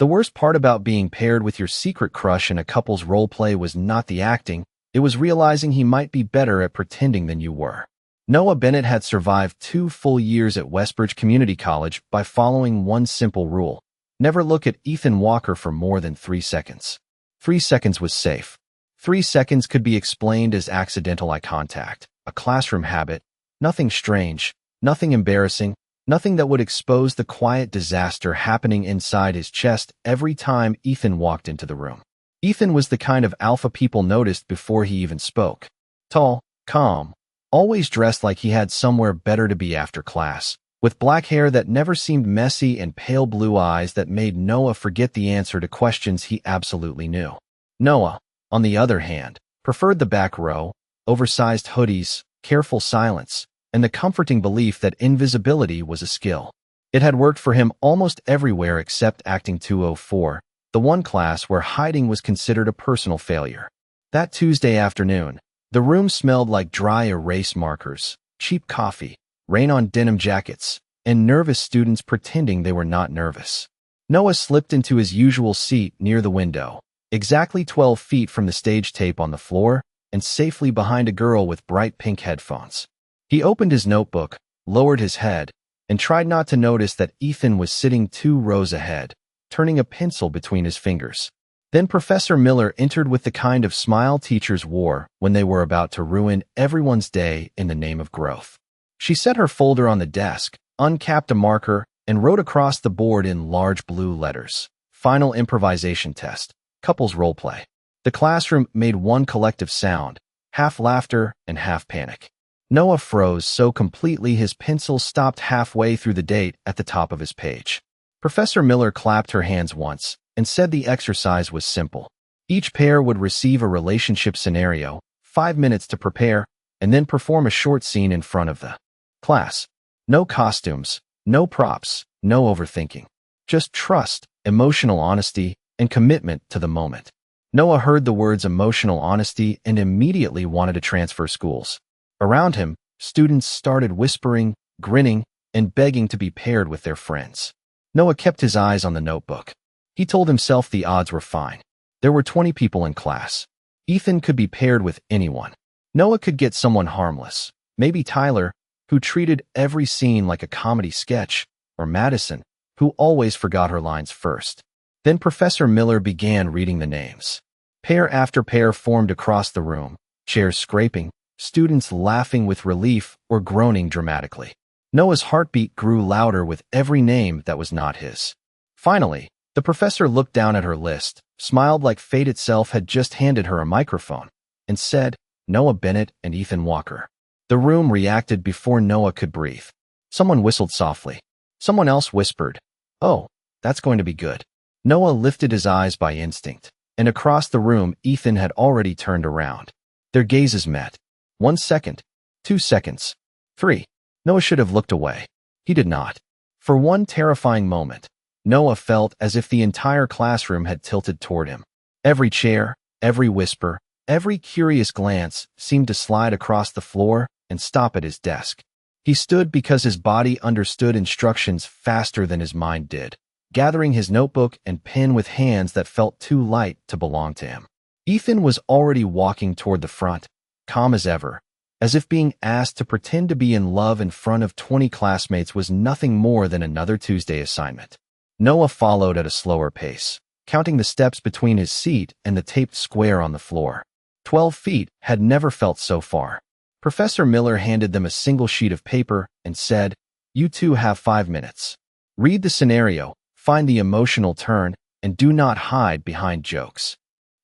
The worst part about being paired with your secret crush in a couple's roleplay was not the acting, it was realizing he might be better at pretending than you were. Noah Bennett had survived 2 full years at Westbridge Community College by following one simple rule. Never look at Ethan Walker for more than 3 seconds. 3 seconds was safe. 3 seconds could be explained as accidental eye contact, a classroom habit, nothing strange, nothing embarrassing, nothing that would expose the quiet disaster happening inside his chest every time Ethan walked into the room. Ethan was the kind of alpha people noticed before he even spoke. Tall, calm, always dressed like he had somewhere better to be after class, with black hair that never seemed messy and pale blue eyes that made Noah forget the answer to questions he absolutely knew. Noah, on the other hand, preferred the back row, oversized hoodies, careful silence, and the comforting belief that invisibility was a skill. It had worked for him almost everywhere except Acting 204, the one class where hiding was considered a personal failure. That Tuesday afternoon, the room smelled like dry erase markers, cheap coffee, rain on denim jackets, and nervous students pretending they were not nervous. Noah slipped into his usual seat near the window, exactly 12 feet from the stage tape on the floor and safely behind a girl with bright pink headphones. He opened his notebook, lowered his head, and tried not to notice that Ethan was sitting 2 rows ahead, turning a pencil between his fingers. Then Professor Miller entered with the kind of smile teachers wore when they were about to ruin everyone's day in the name of growth. She set her folder on the desk, uncapped a marker, and wrote across the board in large blue letters, "Final improvisation test, couples roleplay." The classroom made one collective sound, half laughter and half panic. Noah froze so completely his pencil stopped halfway through the date at the top of his page. Professor Miller clapped her hands once and said the exercise was simple. Each pair would receive a relationship scenario, 5 minutes to prepare, and then perform a short scene in front of the class. No costumes, no props, no overthinking. Just trust, emotional honesty, and commitment to the moment. Noah heard the words emotional honesty and immediately wanted to transfer schools. Around him, students started whispering, grinning, and begging to be paired with their friends. Noah kept his eyes on the notebook. He told himself the odds were fine. There were 20 people in class. Ethan could be paired with anyone. Noah could get someone harmless, maybe Tyler, who treated every scene like a comedy sketch, or Madison, who always forgot her lines first. Then Professor Miller began reading the names. Pair after pair formed across the room, chairs scraping, students laughing with relief or groaning dramatically. Noah's heartbeat grew louder with every name that was not his. Finally, the professor looked down at her list, smiled like fate itself had just handed her a microphone, and said, "Noah Bennett and Ethan Walker." The room reacted before Noah could breathe. Someone whistled softly. Someone else whispered, "Oh, that's going to be good." Noah lifted his eyes by instinct, and across the room Ethan had already turned around. Their gazes met. 1 second, 2 seconds, 3. Noah should have looked away. He did not. For one terrifying moment, Noah felt as if the entire classroom had tilted toward him. Every chair, every whisper, every curious glance seemed to slide across the floor and stop at his desk. He stood because his body understood instructions faster than his mind did, gathering his notebook and pen with hands that felt too light to belong to him. Ethan was already walking toward the front, calm as ever, as if being asked to pretend to be in love in front of 20 classmates was nothing more than another Tuesday assignment. Noah followed at a slower pace, counting the steps between his seat and the taped square on the floor. 12 feet had never felt so far. Professor Miller handed them a single sheet of paper and said, "You two have 5 minutes. Read the scenario, find the emotional turn, and do not hide behind jokes."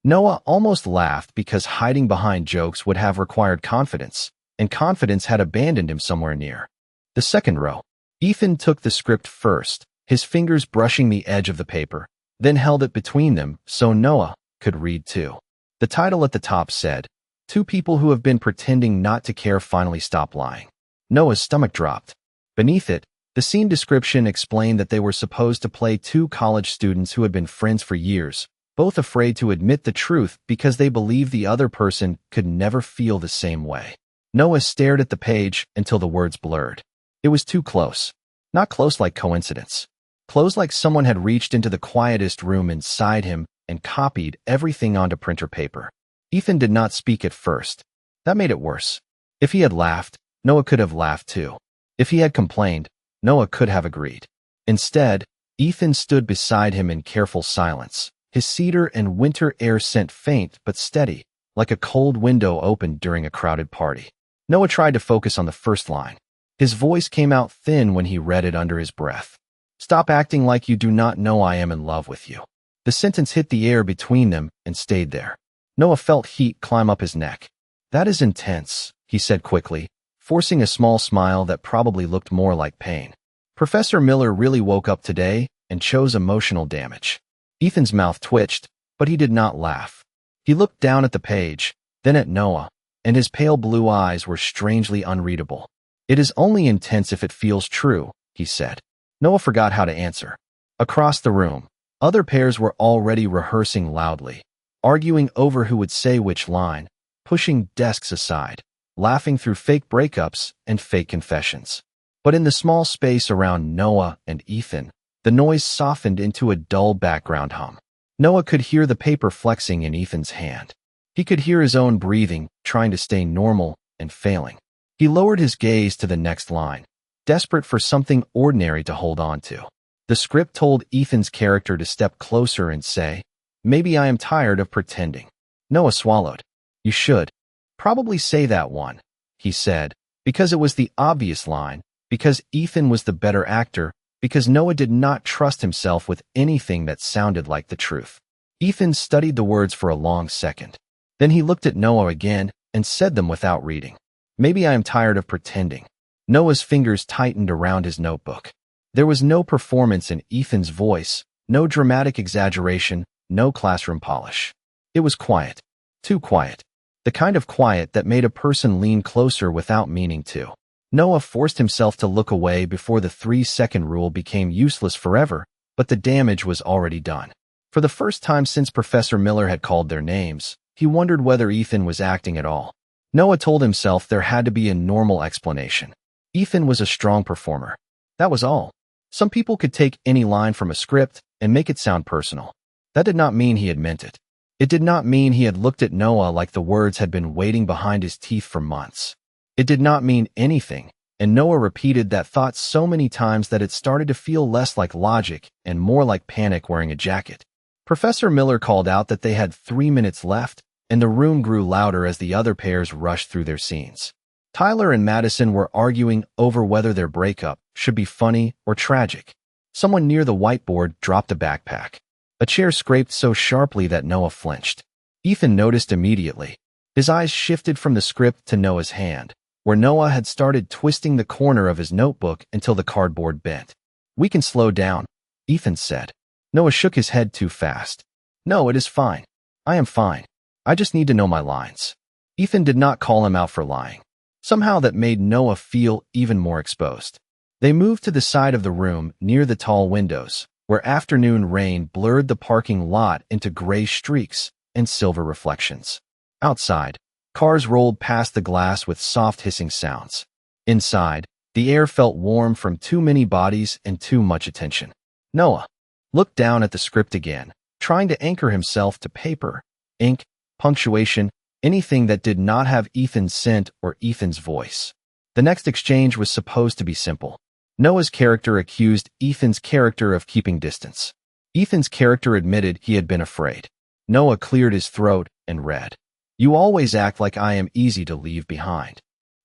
Noah almost laughed because hiding behind jokes would have required confidence, and confidence had abandoned him somewhere near the second row. Ethan took the script first, his fingers brushing the edge of the paper, then held it between them so Noah could read too. The title at the top said, "Two people who have been pretending not to care finally stop lying." Noah's stomach dropped. Beneath it, the scene description explained that they were supposed to play 2 college students who had been friends for years, both afraid to admit the truth because they believed the other person could never feel the same way. Noah stared at the page until the words blurred. It was too close. Not close like coincidence. closed like someone had reached into the quietest room inside him and copied everything onto printer paper. Ethan did not speak at first. That made it worse. If he had laughed, Noah could have laughed too. If he had complained, Noah could have agreed. Instead, Ethan stood beside him in careful silence, his cedar and winter air scent faint but steady, like a cold window opened during a crowded party. Noah tried to focus on the first line. His voice came out thin when he read it under his breath. "Stop acting like you do not know I am in love with you." The sentence hit the air between them and stayed there. Noah felt heat climb up his neck. "That is intense," he said quickly, forcing a small smile that probably looked more like pain. Professor Miller really woke up today and chose emotional damage. Ethan's mouth twitched, but he did not laugh. He looked down at the page, then at Noah, and his pale blue eyes were strangely unreadable. "It is only intense if it feels true," he said. Noah forgot how to answer. Across the room, other pairs were already rehearsing loudly, arguing over who would say which line, pushing desks aside, laughing through fake breakups and fake confessions. But in the small space around Noah and Ethan, the noise softened into a dull background hum. Noah could hear the paper flexing in Ethan's hand. He could hear his own breathing, trying to stay normal and failing. He lowered his gaze to the next line, desperate for something ordinary to hold on to. The script told Ethan's character to step closer and say, "Maybe I am tired of pretending." Noah swallowed. "You should probably say that one," he said, because it was the obvious line, because Ethan was the better actor, because Noah did not trust himself with anything that sounded like the truth. Ethan studied the words for a long second. Then he looked at Noah again and said them without reading. "Maybe I am tired of pretending." Noah's fingers tightened around his notebook. There was no performance in Ethan's voice, no dramatic exaggeration, no classroom polish. It was quiet. Too quiet. The kind of quiet that made a person lean closer without meaning to. Noah forced himself to look away before the 3-second rule became useless forever, but the damage was already done. For the first time since Professor Miller had called their names, he wondered whether Ethan was acting at all. Noah told himself there had to be a normal explanation. Ethan was a strong performer. That was all. Some people could take any line from a script and make it sound personal. That did not mean he had meant it. It did not mean he had looked at Noah like the words had been waiting behind his teeth for months. It did not mean anything, and Noah repeated that thought so many times that it started to feel less like logic and more like panic wearing a jacket. Professor Miller called out that they had 3 minutes left, and the room grew louder as the other pairs rushed through their scenes. Tyler and Madison were arguing over whether their breakup should be funny or tragic. Someone near the whiteboard dropped a backpack. A chair scraped so sharply that Noah flinched. Ethan noticed immediately. His eyes shifted from the script to Noah's hand, where Noah had started twisting the corner of his notebook until the cardboard bent. "We can slow down," Ethan said. Noah shook his head too fast. "No, it is fine. I am fine. I just need to know my lines." Ethan did not call him out for lying. Somehow that made Noah feel even more exposed. They moved to the side of the room near the tall windows, where afternoon rain blurred the parking lot into gray streaks and silver reflections. Outside, cars rolled past the glass with soft hissing sounds. Inside, the air felt warm from too many bodies and too much attention. Noah looked down at the script again, trying to anchor himself to paper, ink, punctuation, anything that did not have Ethan's scent or Ethan's voice. The next exchange was supposed to be simple. Noah's character accused Ethan's character of keeping distance. Ethan's character admitted he had been afraid. Noah cleared his throat and read, "You always act like I am easy to leave behind."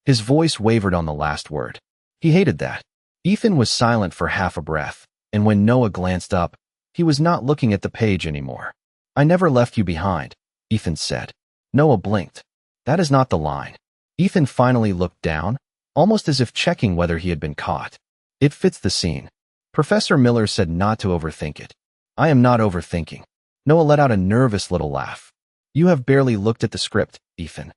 His voice wavered on the last word. He hated that. Ethan was silent for half a breath, and when Noah glanced up, he was not looking at the page anymore. "I never left you behind," Ethan said. Noah blinked. That is not the line. Ethan finally looked down, almost as if checking whether he had been caught. "It fits the scene." Professor Miller said not to overthink it. "I am not overthinking." Noah let out a nervous little laugh. "You have barely looked at the script, Ethan."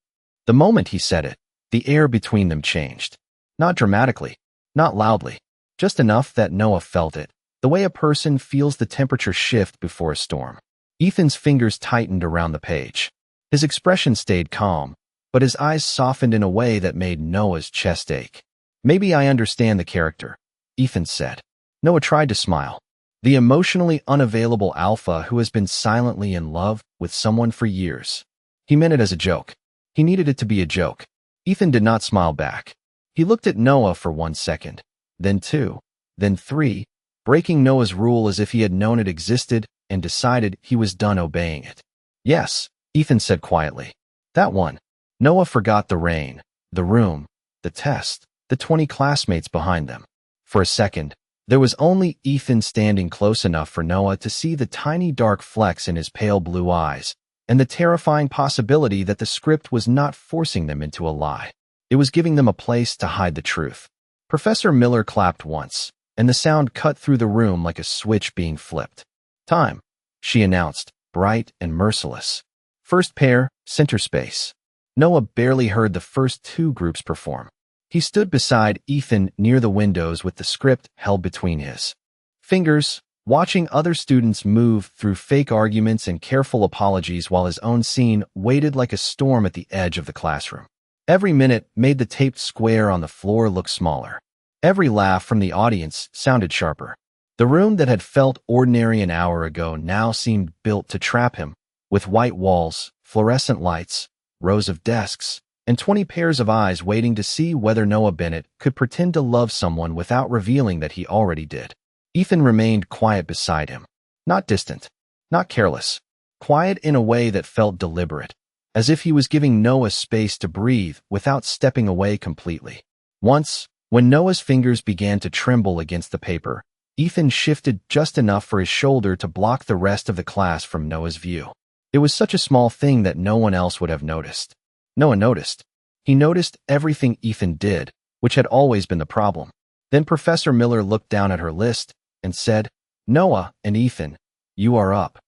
The moment he said it, the air between them changed. Not dramatically, not loudly, just enough that Noah felt it, the way a person feels the temperature shift before a storm. Ethan's fingers tightened around the page. His expression stayed calm, but his eyes softened in a way that made Noah's chest ache. "Maybe I understand the character," Ethan said. Noah tried to smile. The emotionally unavailable alpha who has been silently in love with someone for years. He meant it as a joke. He needed it to be a joke. Ethan did not smile back. He looked at Noah for 1 second, then 2, then 3, breaking Noah's rule as if he had known it existed and decided he was done obeying it. Yes, Ethan said quietly. That one. Noah forgot the rain, the room, the test, the 20 classmates behind them. For a second, there was only Ethan standing close enough for Noah to see the tiny dark flecks in his pale blue eyes, and the terrifying possibility that the script was not forcing them into a lie. It was giving them a place to hide the truth. Professor Miller clapped once, and the sound cut through the room like a switch being flipped. Time, she announced, bright and merciless. First pair, center space. Noah barely heard the first 2 groups perform. He stood beside Ethan near the windows with the script held between his fingers, watching other students move through fake arguments and careful apologies while his own scene waited like a storm at the edge of the classroom. Every minute made the taped square on the floor look smaller. Every laugh from the audience sounded sharper. The room that had felt ordinary an hour ago now seemed built to trap him, with white walls, fluorescent lights, rows of desks, and 20 pairs of eyes waiting to see whether Noah Bennett could pretend to love someone without revealing that he already did. Ethan remained quiet beside him. Not distant, not careless. Quiet in a way that felt deliberate, as if he was giving Noah space to breathe without stepping away completely. Once, when Noah's fingers began to tremble against the paper, Ethan shifted just enough for his shoulder to block the rest of the class from Noah's view. It was such a small thing that no one else would have noticed. Noah noticed. He noticed everything Ethan did, which had always been the problem. Then Professor Miller looked down at her list and said, "Noah and Ethan, you are up."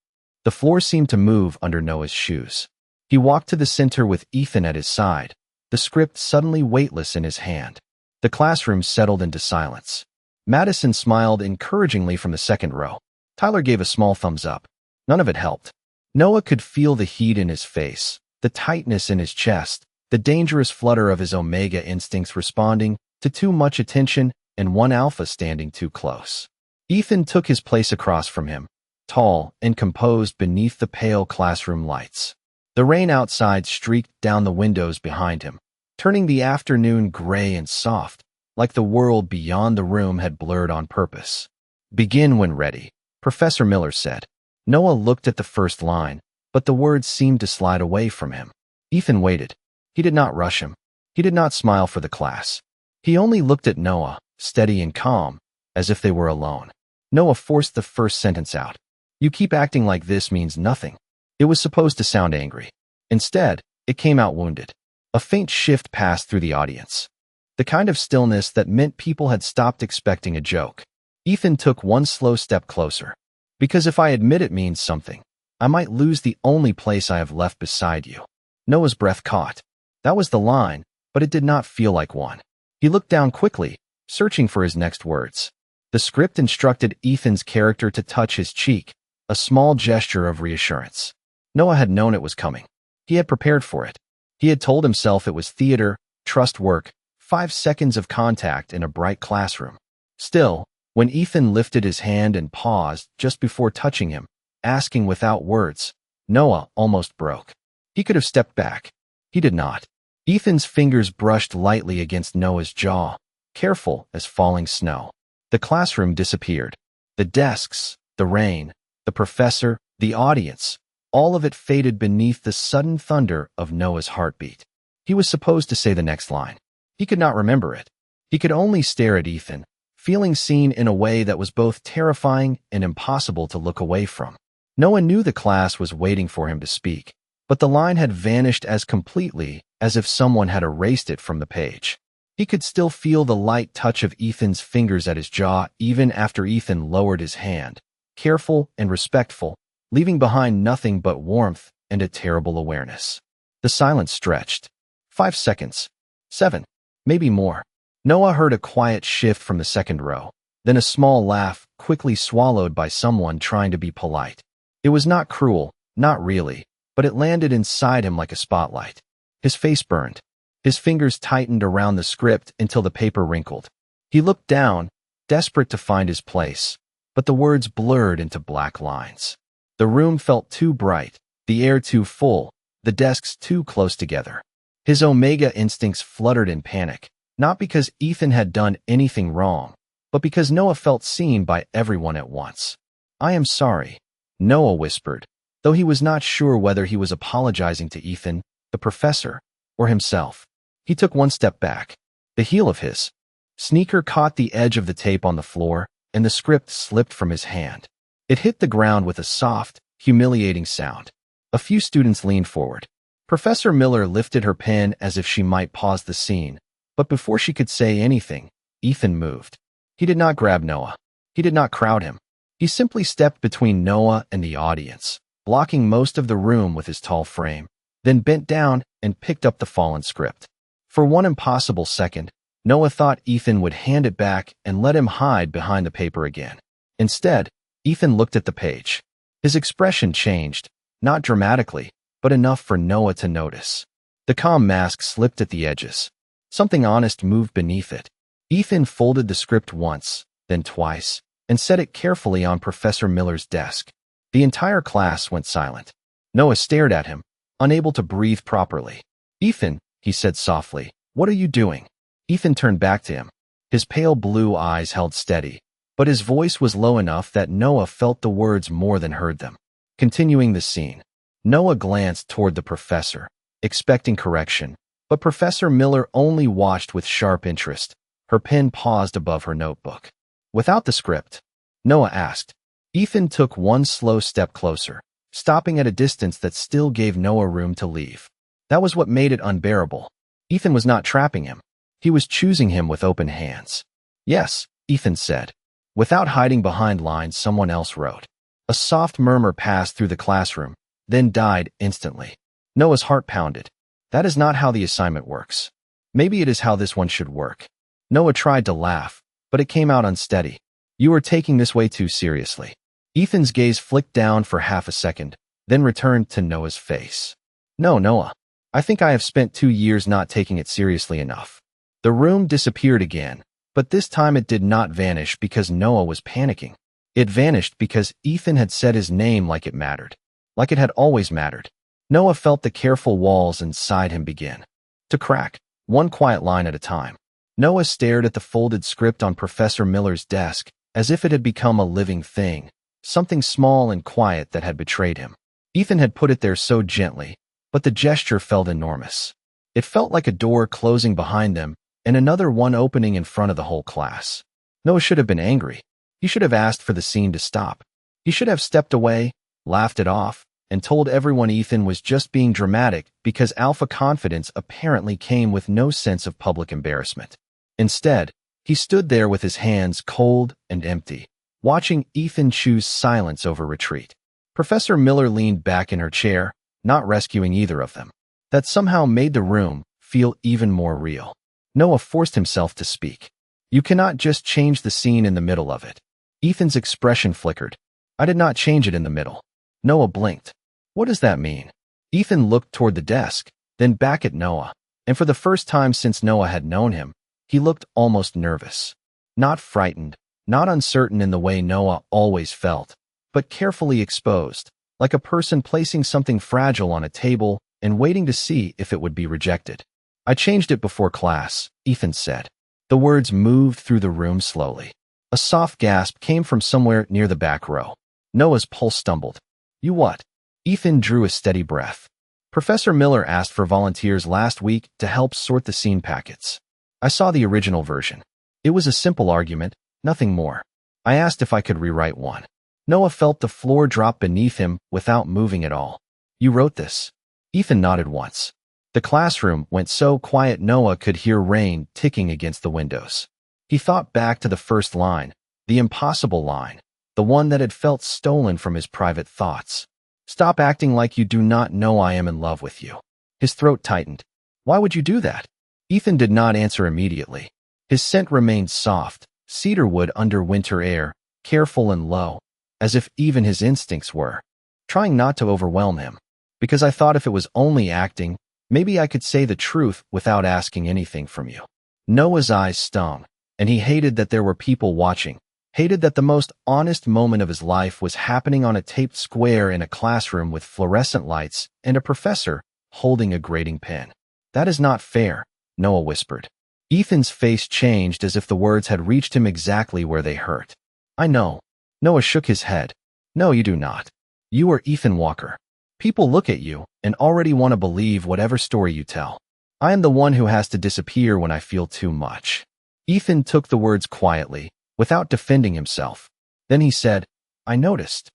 The floor seemed to move under Noah's shoes. He walked to the center with Ethan at his side, the script suddenly weightless in his hand. The classroom settled into silence. Madison smiled encouragingly from the second row. Tyler gave a small thumbs up. None of it helped. Noah could feel the heat in his face, the tightness in his chest, the dangerous flutter of his omega instincts responding to too much attention and one alpha standing too close. Ethan took his place across from him, tall and composed beneath the pale classroom lights. The rain outside streaked down the windows behind him, turning the afternoon gray and soft, like the world beyond the room had blurred on purpose. "Begin when ready," Professor Miller said. Noah looked at the first line, but the words seemed to slide away from him. Ethan waited. He did not rush him. He did not smile for the class. He only looked at Noah, steady and calm, as if they were alone. Noah forced the first sentence out. "You keep acting like this means nothing." It was supposed to sound angry. Instead, it came out wounded. A faint shift passed through the audience. The kind of stillness that meant people had stopped expecting a joke. Ethan took one slow step closer. "Because if I admit it means something, I might lose the only place I have left beside you." Noah's breath caught. That was the line, but it did not feel like one. He looked down quickly, searching for his next words. The script instructed Ethan's character to touch his cheek, a small gesture of reassurance. Noah had known it was coming. He had prepared for it. He had told himself it was theater, trust work, 5 seconds of contact in a bright classroom. Still, when Ethan lifted his hand and paused just before touching him, asking without words, Noah almost broke. He could have stepped back. He did not. Ethan's fingers brushed lightly against Noah's jaw, careful as falling snow. The classroom disappeared. The desks, the rain, the professor, the audience, all of it faded beneath the sudden thunder of Noah's heartbeat. He was supposed to say the next line. He could not remember it. He could only stare at Ethan, feeling seen in a way that was both terrifying and impossible to look away from. Noah knew the class was waiting for him to speak, but the line had vanished as completely as if someone had erased it from the page. He could still feel the light touch of Ethan's fingers at his jaw even after Ethan lowered his hand, careful and respectful, leaving behind nothing but warmth and a terrible awareness. The silence stretched. 5 seconds. 7. Maybe more. Noah heard a quiet shift from the second row, then a small laugh quickly swallowed by someone trying to be polite. It was not cruel, not really, but it landed inside him like a spotlight. His face burned. His fingers tightened around the script until the paper wrinkled. He looked down, desperate to find his place, but the words blurred into black lines. The room felt too bright, the air too full, the desks too close together. His Omega instincts fluttered in panic, not because Ethan had done anything wrong, but because Noah felt seen by everyone at once. "I am sorry," Noah whispered, though he was not sure whether he was apologizing to Ethan, the professor, or himself. He took one step back. The heel of his sneaker caught the edge of the tape on the floor, and the script slipped from his hand. It hit the ground with a soft, humiliating sound. A few students leaned forward. Professor Miller lifted her pen as if she might pause the scene, but before she could say anything, Ethan moved. He did not grab Noah. He did not crowd him. He simply stepped between Noah and the audience, blocking most of the room with his tall frame, then bent down and picked up the fallen script. For one impossible second, Noah thought Ethan would hand it back and let him hide behind the paper again. Instead, Ethan looked at the page. His expression changed, not dramatically, but enough for Noah to notice. The calm mask slipped at the edges. Something honest moved beneath it. Ethan folded the script once, then twice, and set it carefully on Professor Miller's desk. The entire class went silent. Noah stared at him, unable to breathe properly. "Ethan," he said softly, "what are you doing?" Ethan turned back to him. His pale blue eyes held steady, but his voice was low enough that Noah felt the words more than heard them. Continuing the scene, Noah glanced toward the professor, expecting correction, but Professor Miller only watched with sharp interest. Her pen paused above her notebook. "Without the script?" Noah asked. Ethan took one slow step closer, stopping at a distance that still gave Noah room to leave. That was what made it unbearable. Ethan was not trapping him. He was choosing him with open hands. "Yes," Ethan said. Without hiding behind lines someone else wrote. A soft murmur passed through the classroom, then died instantly. Noah's heart pounded. That is not how the assignment works. Maybe it is how this one should work. Noah tried to laugh, but it came out unsteady. "You are taking this way too seriously." Ethan's gaze flicked down for half a second, then returned to Noah's face. "No, Noah. I think I have spent 2 years not taking it seriously enough." The room disappeared again, but this time it did not vanish because Noah was panicking. It vanished because Ethan had said his name like it mattered, like it had always mattered. Noah felt the careful walls inside him begin to crack, one quiet line at a time. Noah stared at the folded script on Professor Miller's desk as if it had become a living thing, something small and quiet that had betrayed him. Ethan had put it there so gently, but the gesture felt enormous. It felt like a door closing behind them and another one opening in front of the whole class. Noah should have been angry. He should have asked for the scene to stop. He should have stepped away, laughed it off, and told everyone Ethan was just being dramatic because alpha confidence apparently came with no sense of public embarrassment. Instead, he stood there with his hands cold and empty, watching Ethan choose silence over retreat. Professor Miller leaned back in her chair, not rescuing either of them. That somehow made the room feel even more real. Noah forced himself to speak. "You cannot just change the scene in the middle of it." Ethan's expression flickered. "I did not change it in the middle." Noah blinked. "What does that mean?" Ethan looked toward the desk, then back at Noah, and for the first time since Noah had known him, he looked almost nervous. Not frightened, not uncertain in the way Noah always felt, but carefully exposed, like a person placing something fragile on a table and waiting to see if it would be rejected. "I changed it before class," Ethan said. The words moved through the room slowly. A soft gasp came from somewhere near the back row. Noah's pulse stumbled. "You what?" Ethan drew a steady breath. "Professor Miller asked for volunteers last week to help sort the scene packets. I saw the original version. It was a simple argument, nothing more. I asked if I could rewrite one." Noah felt the floor drop beneath him without moving at all. "You wrote this?" Ethan nodded once. The classroom went so quiet Noah could hear rain ticking against the windows. He thought back to the first line, the impossible line, the one that had felt stolen from his private thoughts. "Stop acting like you do not know I am in love with you." His throat tightened. "Why would you do that?" Ethan did not answer immediately. His scent remained soft, cedarwood under winter air, careful and low, as if even his instincts were trying not to overwhelm him. "Because I thought if it was only acting, maybe I could say the truth without asking anything from you." Noah's eyes stung, and he hated that there were people watching, Hated that the most honest moment of his life was happening on a taped square in a classroom with fluorescent lights and a professor holding a grading pen. That is not fair, Noah whispered. Ethan's face changed as if the words had reached him exactly where they hurt. I know. Noah shook his head. No, you do not. You are Ethan Walker. People look at you and already want to believe whatever story you tell. I am the one who has to disappear when I feel too much. Ethan took the words quietly, without defending himself. Then he said, I noticed.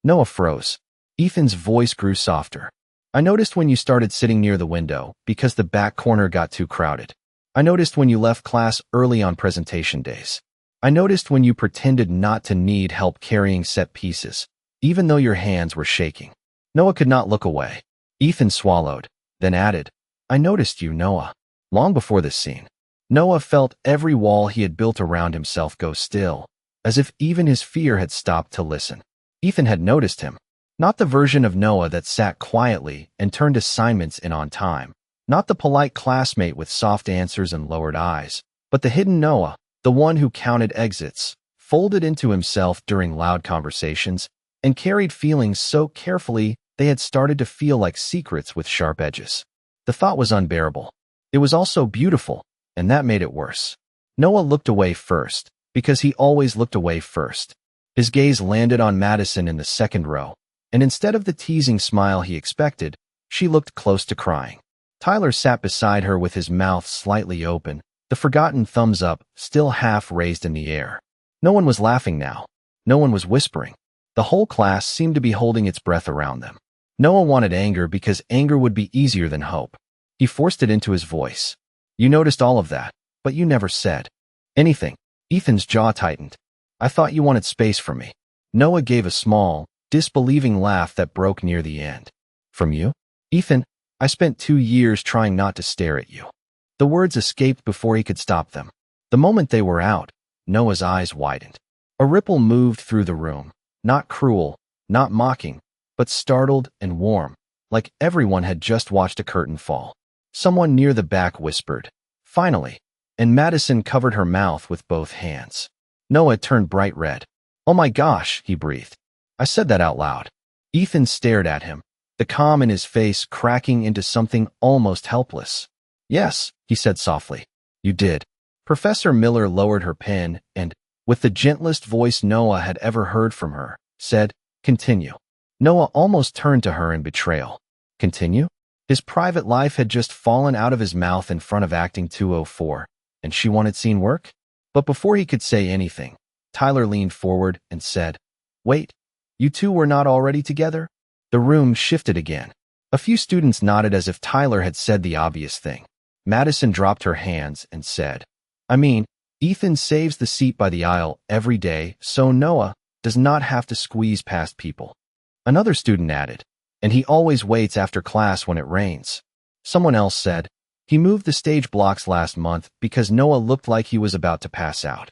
Noah froze. Ethan's voice grew softer. I noticed when you started sitting near the window because the back corner got too crowded. I noticed when you left class early on presentation days. I noticed when you pretended not to need help carrying set pieces, even though your hands were shaking. Noah could not look away. Ethan swallowed, then added, I noticed you, Noah. Long before this scene, Noah felt every wall he had built around himself go still, as if even his fear had stopped to listen. Ethan had noticed him. Not the version of Noah that sat quietly and turned assignments in on time. Not the polite classmate with soft answers and lowered eyes, but the hidden Noah, the one who counted exits, folded into himself during loud conversations, and carried feelings so carefully they had started to feel like secrets with sharp edges. The thought was unbearable. It was also beautiful, and that made it worse. Noah looked away first, because he always looked away first. His gaze landed on Madison in the second row, and instead of the teasing smile he expected, she looked close to crying. Tyler sat beside her with his mouth slightly open, the forgotten thumbs up still half raised in the air. No one was laughing now. No one was whispering. The whole class seemed to be holding its breath around them. Noah wanted anger because anger would be easier than hope. He forced it into his voice. You noticed all of that, but you never said anything. Ethan's jaw tightened. I thought you wanted space from me. Noah gave a small, disbelieving laugh that broke near the end. From you? Ethan, I spent 2 years trying not to stare at you. The words escaped before he could stop them. The moment they were out, Noah's eyes widened. A ripple moved through the room, not cruel, not mocking, but startled and warm, like everyone had just watched a curtain fall. Someone near the back whispered, finally, and Madison covered her mouth with both hands. Noah turned bright red. Oh my gosh, he breathed. I said that out loud. Ethan stared at him, the calm in his face cracking into something almost helpless. Yes, he said softly. You did. Professor Miller lowered her pen and, with the gentlest voice Noah had ever heard from her, said, continue. Noah almost turned to her in betrayal. Continue? His private life had just fallen out of his mouth in front of Acting 204, and she wanted scene work? But before he could say anything, Tyler leaned forward and said, wait, you two were not already together? The room shifted again. A few students nodded as if Tyler had said the obvious thing. Madison dropped her hands and said, I mean, Ethan saves the seat by the aisle every day, so Noah does not have to squeeze past people. Another student added, and he always waits after class when it rains. Someone else said, he moved the stage blocks last month because Noah looked like he was about to pass out.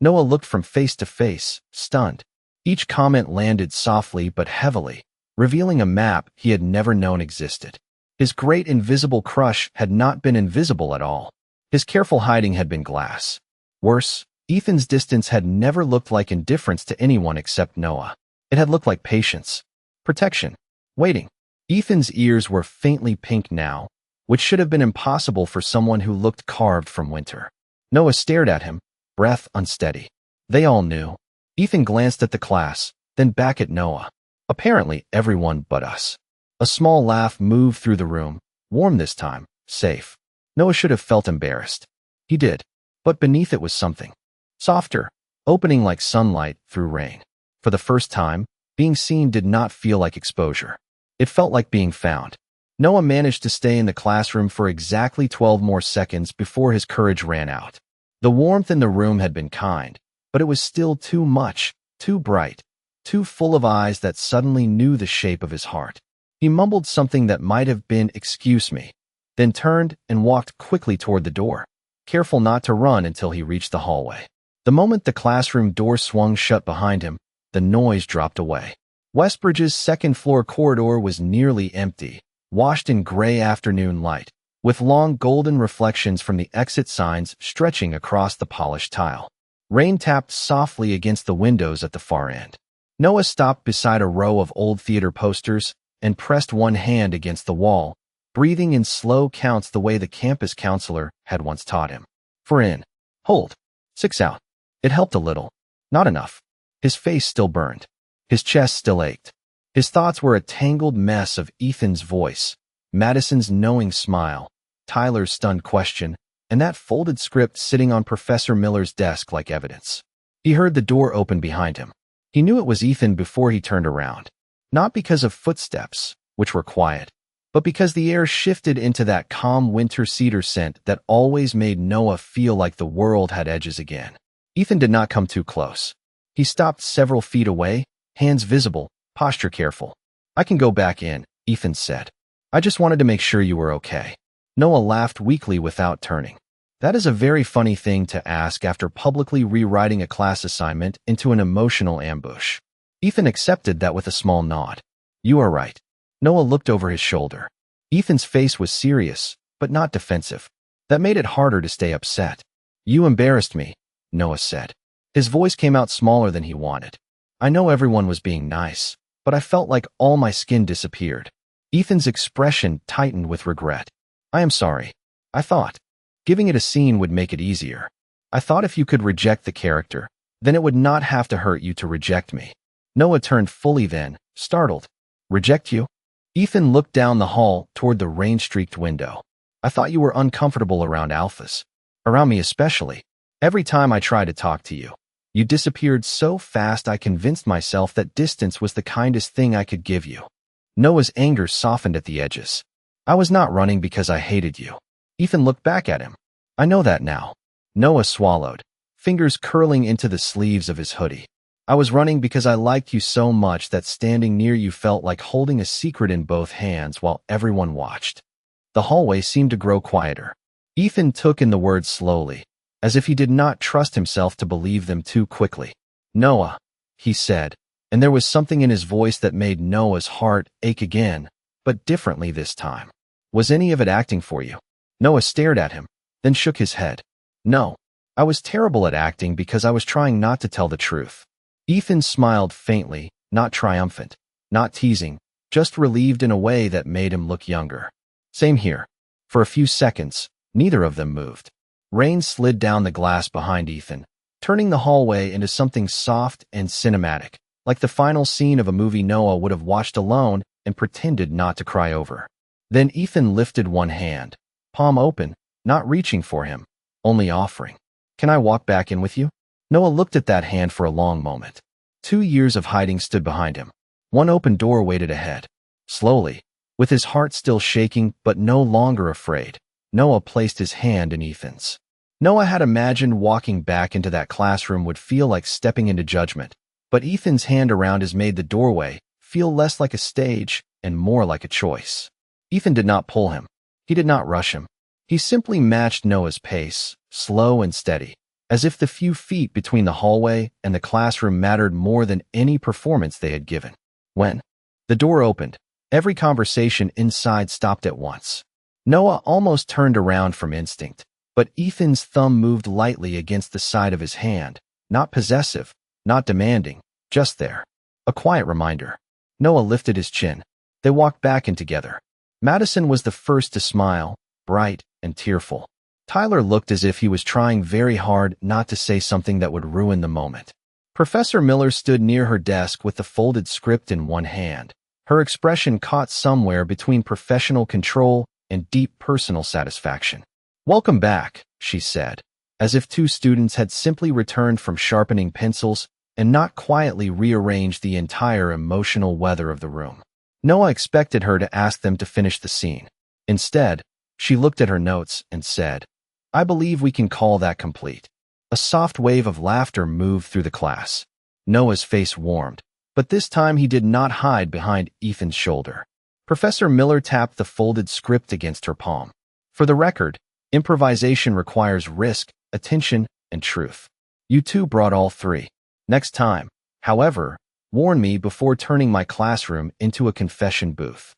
Noah looked from face to face, stunned. Each comment landed softly but heavily, revealing a map he had never known existed. His great invisible crush had not been invisible at all. His careful hiding had been glass. Worse, Ethan's distance had never looked like indifference to anyone except Noah. It had looked like patience, protection, waiting. Ethan's ears were faintly pink now, which should have been impossible for someone who looked carved from winter. Noah stared at him, breath unsteady. They all knew. Ethan glanced at the class, then back at Noah. Apparently everyone but us. A small laugh moved through the room, warm this time, safe. Noah should have felt embarrassed. He did, but beneath it was something. Softer, opening like sunlight through rain. For the first time, being seen did not feel like exposure. It felt like being found. Noah managed to stay in the classroom for exactly 12 more seconds before his courage ran out. The warmth in the room had been kind, but it was still too much, too bright, too full of eyes that suddenly knew the shape of his heart. He mumbled something that might have been, excuse me, then turned and walked quickly toward the door, careful not to run until he reached the hallway. The moment the classroom door swung shut behind him, the noise dropped away. Westbridge's second-floor corridor was nearly empty, washed in gray afternoon light, with long golden reflections from the exit signs stretching across the polished tile. Rain tapped softly against the windows at the far end. Noah stopped beside a row of old theater posters and pressed one hand against the wall, breathing in slow counts the way the campus counselor had once taught him. 4 in. Hold. 6 out. It helped a little. Not enough. His face still burned. His chest still ached. His thoughts were a tangled mess of Ethan's voice, Madison's knowing smile, Tyler's stunned question, and that folded script sitting on Professor Miller's desk like evidence. He heard the door open behind him. He knew it was Ethan before he turned around. Not because of footsteps, which were quiet, but because the air shifted into that calm winter cedar scent that always made Noah feel like the world had edges again. Ethan did not come too close. He stopped several feet away, hands visible, posture careful. "I can go back in," Ethan said. "I just wanted to make sure you were okay." Noah laughed weakly without turning. That is a very funny thing to ask after publicly rewriting a class assignment into an emotional ambush. Ethan accepted that with a small nod. "You are right." Noah looked over his shoulder. Ethan's face was serious, but not defensive. That made it harder to stay upset. "You embarrassed me," Noah said. His voice came out smaller than he wanted. "I know everyone was being nice, but I felt like all my skin disappeared." Ethan's expression tightened with regret. "I am sorry. I thought giving it a scene would make it easier. I thought if you could reject the character, then it would not have to hurt you to reject me." Noah turned fully then, startled. "Reject you?" Ethan looked down the hall toward the rain-streaked window. "I thought you were uncomfortable around alphas. Around me especially. Every time I tried to talk to you, you disappeared so fast I convinced myself that distance was the kindest thing I could give you." Noah's anger softened at the edges. "I was not running because I hated you." Ethan looked back at him. "I know that now." Noah swallowed, fingers curling into the sleeves of his hoodie. "I was running because I liked you so much that standing near you felt like holding a secret in both hands while everyone watched." The hallway seemed to grow quieter. Ethan took in the words slowly, as if he did not trust himself to believe them too quickly. "Noah," he said, and there was something in his voice that made Noah's heart ache again, but differently this time. "Was any of it acting for you?" Noah stared at him, then shook his head. "No, I was terrible at acting because I was trying not to tell the truth." Ethan smiled faintly, not triumphant, not teasing, just relieved in a way that made him look younger. "Same here." For a few seconds, neither of them moved. Rain slid down the glass behind Ethan, turning the hallway into something soft and cinematic, like the final scene of a movie Noah would have watched alone and pretended not to cry over. Then Ethan lifted one hand, palm open, not reaching for him, only offering. "Can I walk back in with you?" Noah looked at that hand for a long moment. 2 years of hiding stood behind him. One open door waited ahead. Slowly, with his heart still shaking but no longer afraid, Noah placed his hand in Ethan's. Noah had imagined walking back into that classroom would feel like stepping into judgment, but Ethan's hand around his made the doorway feel less like a stage and more like a choice. Ethan did not pull him. He did not rush him. He simply matched Noah's pace, slow and steady, as if the few feet between the hallway and the classroom mattered more than any performance they had given. When the door opened, every conversation inside stopped at once. Noah almost turned around from instinct, but Ethan's thumb moved lightly against the side of his hand, not possessive, not demanding, just there. A quiet reminder. Noah lifted his chin. They walked back in together. Madison was the first to smile, bright and tearful. Tyler looked as if he was trying very hard not to say something that would ruin the moment. Professor Miller stood near her desk with the folded script in one hand, her expression caught somewhere between professional control and deep personal satisfaction. "Welcome back," she said, as if 2 students had simply returned from sharpening pencils and not quietly rearranged the entire emotional weather of the room. Noah expected her to ask them to finish the scene. Instead, she looked at her notes and said, "I believe we can call that complete." A soft wave of laughter moved through the class. Noah's face warmed, but this time he did not hide behind Ethan's shoulder. Professor Miller tapped the folded script against her palm. "For the record, improvisation requires risk, attention, and truth. You two brought all 3. Next time, however, warn me before turning my classroom into a confession booth."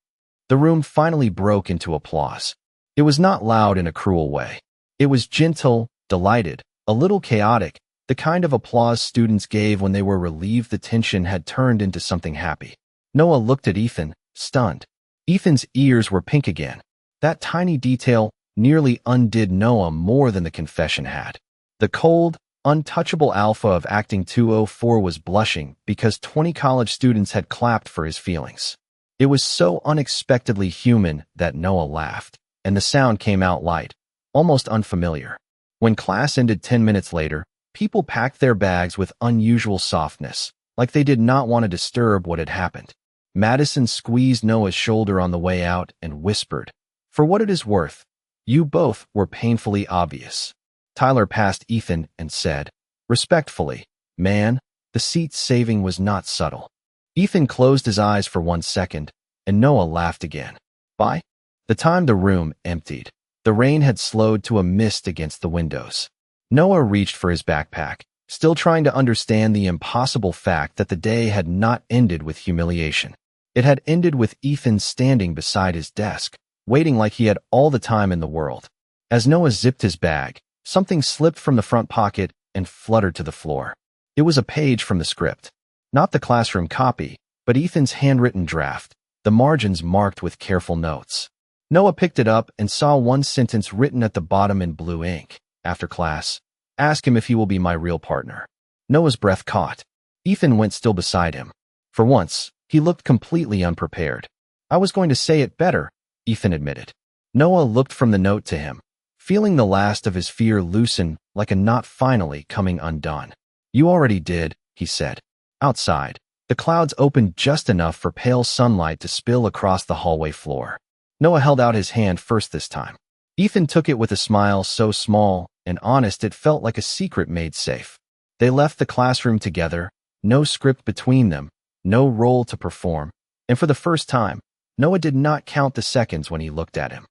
The room finally broke into applause. It was not loud in a cruel way. It was gentle, delighted, a little chaotic, The kind of applause students gave when they were relieved the tension had turned into something happy. Noah looked at Ethan, stunned. Ethan's ears were pink again. That tiny detail nearly undid Noah more than the confession had. The cold, untouchable alpha of Acting 204 was blushing because 20 college students had clapped for his feelings. It was so unexpectedly human that Noah laughed, and the sound came out light, almost unfamiliar. When class ended 10 minutes later, people packed their bags with unusual softness, like they did not want to disturb what had happened. Madison squeezed Noah's shoulder on the way out and whispered, "For what it is worth, you both were painfully obvious." Tyler passed Ethan and said, respectfully, "Man, the seat saving was not subtle." Ethan closed his eyes for 1 second, and Noah laughed again. By the time the room emptied, the rain had slowed to a mist against the windows. Noah reached for his backpack, still trying to understand the impossible fact that the day had not ended with humiliation. It had ended with Ethan standing beside his desk, waiting like he had all the time in the world. As Noah zipped his bag, something slipped from the front pocket and fluttered to the floor. It was a page from the script. Not the classroom copy, but Ethan's handwritten draft, the margins marked with careful notes. Noah picked it up and saw one sentence written at the bottom in blue ink. "After class, ask him if he will be my real partner." Noah's breath caught. Ethan went still beside him. For once, he looked completely unprepared. "I was going to say it better," Ethan admitted. Noah looked from the note to him, feeling the last of his fear loosen like a knot finally coming undone. "You already did," he said. Outside, the clouds opened just enough for pale sunlight to spill across the hallway floor. Noah held out his hand first this time. Ethan took it with a smile so small and honest it felt like a secret made safe. They left the classroom together, no script between them, no role to perform, and for the first time, Noah did not count the seconds when he looked at him.